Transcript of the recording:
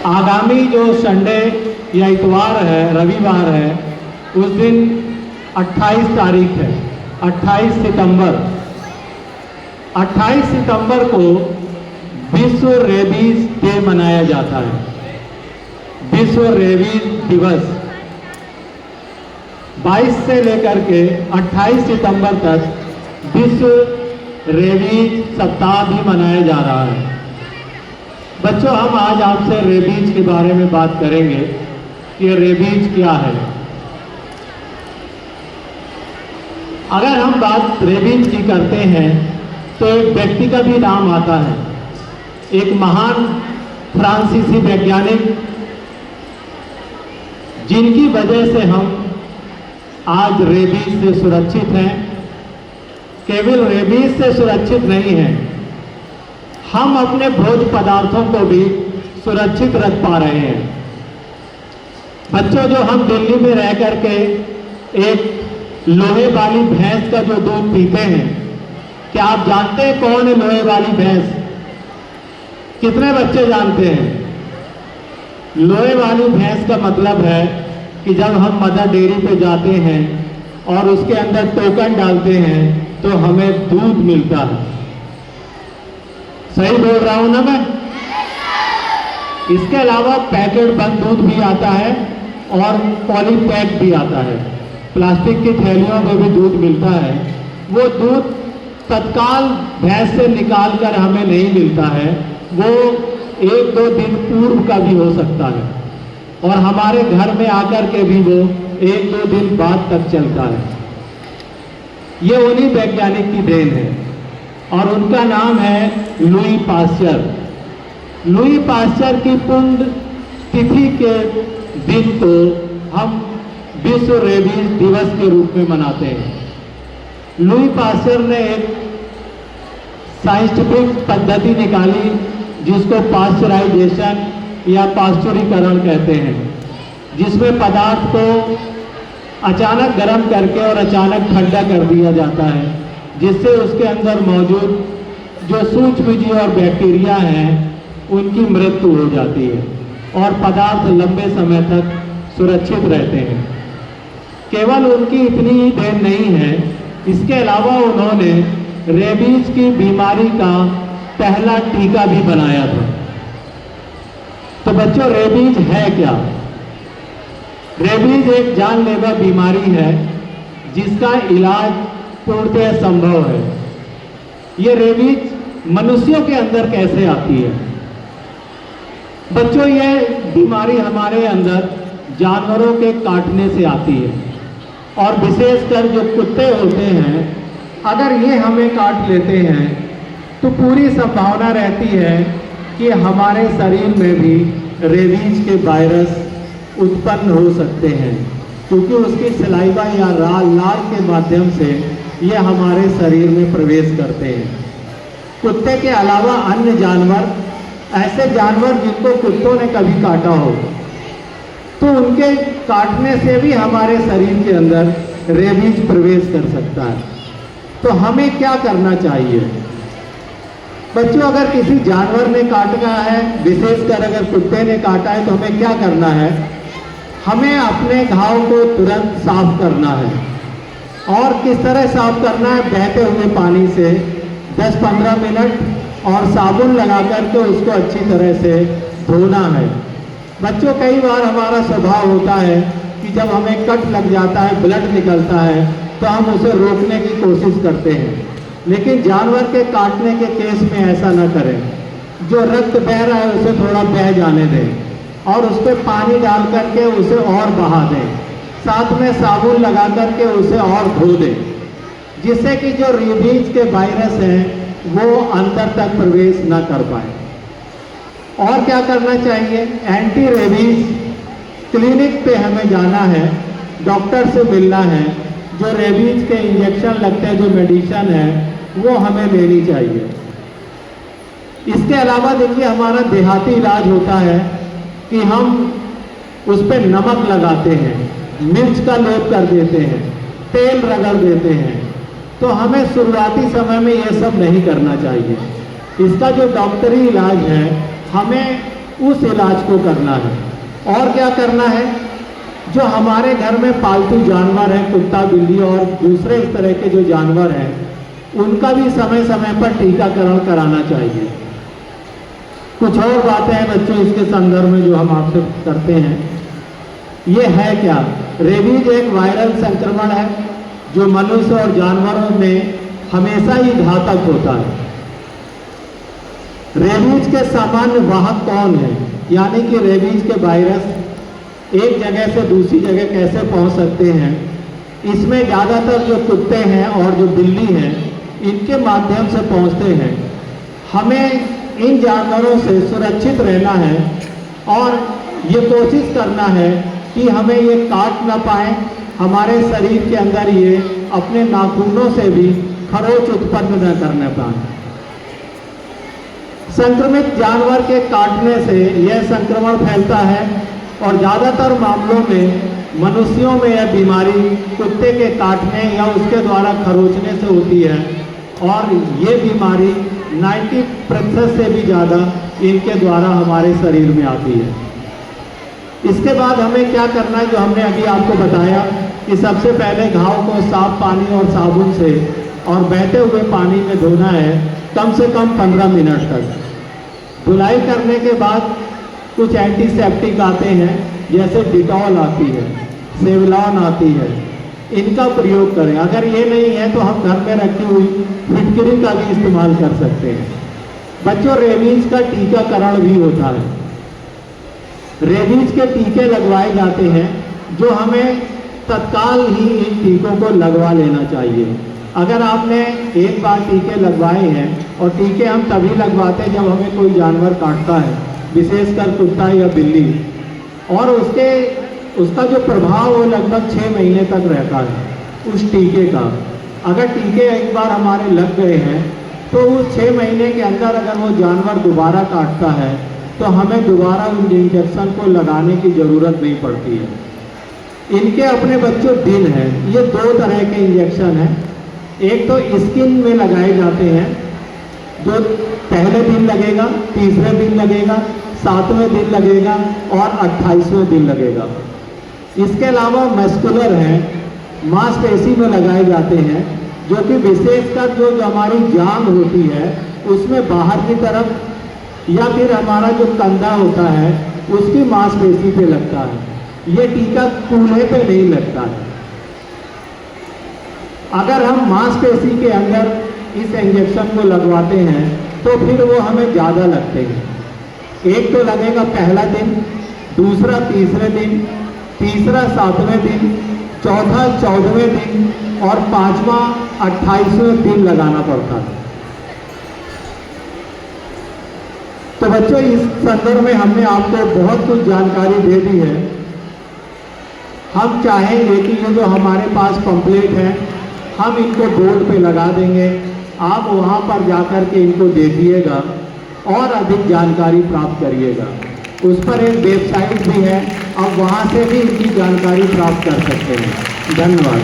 आगामी जो संडे या इतवार है, रविवार है, उस दिन 28 तारीख है, 28 सितंबर। 28 सितंबर को विश्व रेबीज डे मनाया जाता है, विश्व रेबीज दिवस। 22 से लेकर के 28 सितंबर तक विश्व रेबीज सप्ताह भी मनाया जा रहा है। बच्चों, हम आज आपसे रेबीज के बारे में बात करेंगे कि रेबीज क्या है। अगर हम बात रेबीज की करते हैं तो एक व्यक्ति का भी नाम आता है, एक महान फ्रांसीसी वैज्ञानिक, जिनकी वजह से हम आज रेबीज से सुरक्षित हैं। केवल रेबीज से सुरक्षित नहीं हैं, हम अपने भोज्य पदार्थों को भी सुरक्षित रख पा रहे हैं। बच्चों, जो हम दिल्ली में रह करके एक लोहे वाली भैंस का जो दूध पीते हैं, क्या आप जानते हैं कौन है लोहे वाली भैंस? कितने बच्चे जानते हैं? लोहे वाली भैंस का मतलब है कि जब हम मदर डेयरी पे जाते हैं और उसके अंदर टोकन डालते हैं तो हमें दूध मिलता है। सही बोल रहा हूं ना मैं? इसके अलावा पैकेट बंद दूध भी आता है और पॉलीपैक भी आता है, प्लास्टिक की थैलियों में भी दूध मिलता है। वो दूध तत्काल भैंस से निकाल कर हमें नहीं मिलता है, वो 1-2 दिन पूर्व का भी हो सकता है और हमारे घर में आकर के भी वो 1-2 दिन बाद तक चलता है। ये उन्हीं वैज्ञानिक की देन है और उनका नाम है लुई पास्चर। लुई पास्चर की पुण्य तिथि के दिन को हम विश्व रेबीज दिवस के रूप में मनाते हैं। लुई पास्चर ने एक साइंटिफिक पद्धति निकाली जिसको पास्चराइजेशन या पास्चुरीकरण कहते हैं, जिसमें पदार्थ को अचानक गर्म करके और अचानक ठंडा कर दिया जाता है, जिससे उसके अंदर मौजूद जो सूक्ष्मजीव और बैक्टीरिया हैं उनकी मृत्यु हो जाती है और पदार्थ लंबे समय तक सुरक्षित रहते हैं। केवल उनकी इतनी ही देन नहीं है, इसके अलावा उन्होंने रेबीज की बीमारी का पहला टीका भी बनाया था। तो बच्चों, रेबीज है क्या? रेबीज एक जानलेवा बीमारी है जिसका इलाज पूर्णतः संभव है। ये रेबीज मनुष्यों के अंदर कैसे आती है? बच्चों, ये बीमारी हमारे अंदर जानवरों के काटने से आती है और विशेषकर जो कुत्ते होते हैं, अगर ये हमें काट लेते हैं तो पूरी संभावना रहती है कि हमारे शरीर में भी रेबीज के वायरस उत्पन्न हो सकते हैं, क्योंकि उसकी सलाइवा या लार के माध्यम से ये हमारे शरीर में प्रवेश करते हैं। कुत्ते के अलावा अन्य जानवर, ऐसे जानवर जिनको कुत्तों ने कभी काटा हो, तो उनके काटने से भी हमारे शरीर के अंदर रेबीज प्रवेश कर सकता है। तो हमें क्या करना चाहिए? बच्चों, अगर किसी जानवर ने काटा है, विशेषकर अगर कुत्ते ने काटा है, तो हमें क्या करना है? हमें अपने घाव को तुरंत साफ करना है। और किस तरह साफ करना है? बहते हुए पानी से 10-15 मिनट और साबुन लगा करके उसको अच्छी तरह से धोना है। बच्चों, कई बार हमारा स्वभाव होता है कि जब हमें कट लग जाता है, ब्लड निकलता है, तो हम उसे रोकने की कोशिश करते हैं, लेकिन जानवर के काटने के केस में ऐसा न करें। जो रक्त बह रहा है उसे थोड़ा बह जाने दें और उस पर पानी डाल करके उसे और बहा दें, साथ में साबुन लगा करके उसे और धो दें, जिससे कि जो रेबीज के वायरस हैं वो अंदर तक प्रवेश न कर पाए। और क्या करना चाहिए? एंटी रेबीज क्लिनिक पे हमें जाना है, डॉक्टर से मिलना है, जो रेबीज के इंजेक्शन लगते हैं, जो मेडिसिन है, वो हमें लेनी चाहिए। इसके अलावा देखिए, हमारा देहाती इलाज होता है कि हम उस पर नमक लगाते हैं, मिर्च का लेप कर देते हैं, तेल रगड़ देते हैं। तो हमें शुरुआती समय में ये सब नहीं करना चाहिए। इसका जो डॉक्टरी इलाज है, हमें उस इलाज को करना है। और क्या करना है, जो हमारे घर में पालतू जानवर हैं, कुत्ता बिल्ली और दूसरे इस तरह के जो जानवर हैं, उनका भी समय समय पर टीकाकरण कराना चाहिए। कुछ और बातें हैं बच्चों इसके संदर्भ में जो हम आपसे करते हैं। ये है क्या, रेबीज एक वायरल संक्रमण है जो मनुष्य और जानवरों में हमेशा ही घातक होता है। रेबीज के सामान्य वाहक कौन है, यानी कि रेबीज के वायरस एक जगह से दूसरी जगह कैसे पहुंच सकते हैं, इसमें ज़्यादातर जो कुत्ते हैं और जो बिल्ली हैं इनके माध्यम से पहुंचते हैं। हमें इन जानवरों से सुरक्षित रहना है और ये कोशिश करना है कि हमें ये काट ना पाए, हमारे शरीर के अंदर ये अपने नाखूनों से भी खरोच उत्पन्न न करने पाए। संक्रमित जानवर के काटने से यह संक्रमण फैलता है और ज़्यादातर मामलों में मनुष्यों में यह बीमारी कुत्ते के काटने या उसके द्वारा खरोचने से होती है और ये बीमारी 90% से भी ज़्यादा इनके द्वारा हमारे शरीर में आती है। इसके बाद हमें क्या करना है, जो हमने अभी आपको बताया कि सबसे पहले घाव को साफ पानी और साबुन से और बहते हुए पानी में धोना है कम से कम 15 मिनट तक। धुलाई करने के बाद कुछ एंटीसेप्टिक आते हैं, जैसे डिटॉल आती है, सेवलॉन आती है, इनका प्रयोग करें। अगर ये नहीं है तो हम घर में रखी हुई फिटकरी का भी इस्तेमाल कर सकते हैं। बच्चों, रेबीज का टीकाकरण भी होता है। रेबीज के टीके लगवाए जाते हैं जो हमें तत्काल ही इन टीकों को लगवा लेना चाहिए। अगर आपने एक बार टीके लगवाए हैं, और टीके हम तभी लगवाते हैं जब हमें कोई जानवर काटता है, विशेषकर कुत्ता या बिल्ली, और उसका जो प्रभाव वो लगभग 6 महीने तक रहता है उस टीके का। अगर टीके एक बार हमारे लग गए हैं तो उस 6 महीने के अंदर अगर वो जानवर दोबारा काटता है तो हमें दोबारा उन इंजेक्शन को लगाने की ज़रूरत नहीं पड़ती है। इनके अपने बच्चों दिन हैं, ये 2 तरह के इंजेक्शन हैं। एक तो स्किन में लगाए जाते हैं, जो पहले दिन लगेगा, तीसरे दिन लगेगा, 7वें दिन लगेगा और 28वें दिन लगेगा। इसके अलावा मस्कुलर हैं, मांसपेशी में लगाए जाते हैं, जो कि विशेषकर जो हमारी जांघ होती है उसमें बाहर की तरफ या फिर हमारा जो कंधा होता है उसकी मांसपेशी पे लगता है। ये टीका कूल्हे पे नहीं लगता है। अगर हम मांसपेशी के अंदर इस इंजेक्शन को लगवाते हैं तो फिर वो हमें ज़्यादा लगते हैं। एक तो लगेगा पहला दिन, दूसरा तीसरे दिन, तीसरा 7वें दिन, चौथा 14वें दिन और 5वां 28वें दिन लगाना पड़ता है। तो बच्चों, इस संदर्भ में हमने आपको बहुत कुछ जानकारी दे दी है। हम चाहेंगे कि ये जो हमारे पास पंपलेट है हम इनको बोर्ड पे लगा देंगे, आप वहाँ पर जाकर के इनको देखिएगा और अधिक जानकारी प्राप्त करिएगा। उस पर एक वेबसाइट भी है, आप वहाँ से भी इनकी जानकारी प्राप्त कर सकते हैं। धन्यवाद।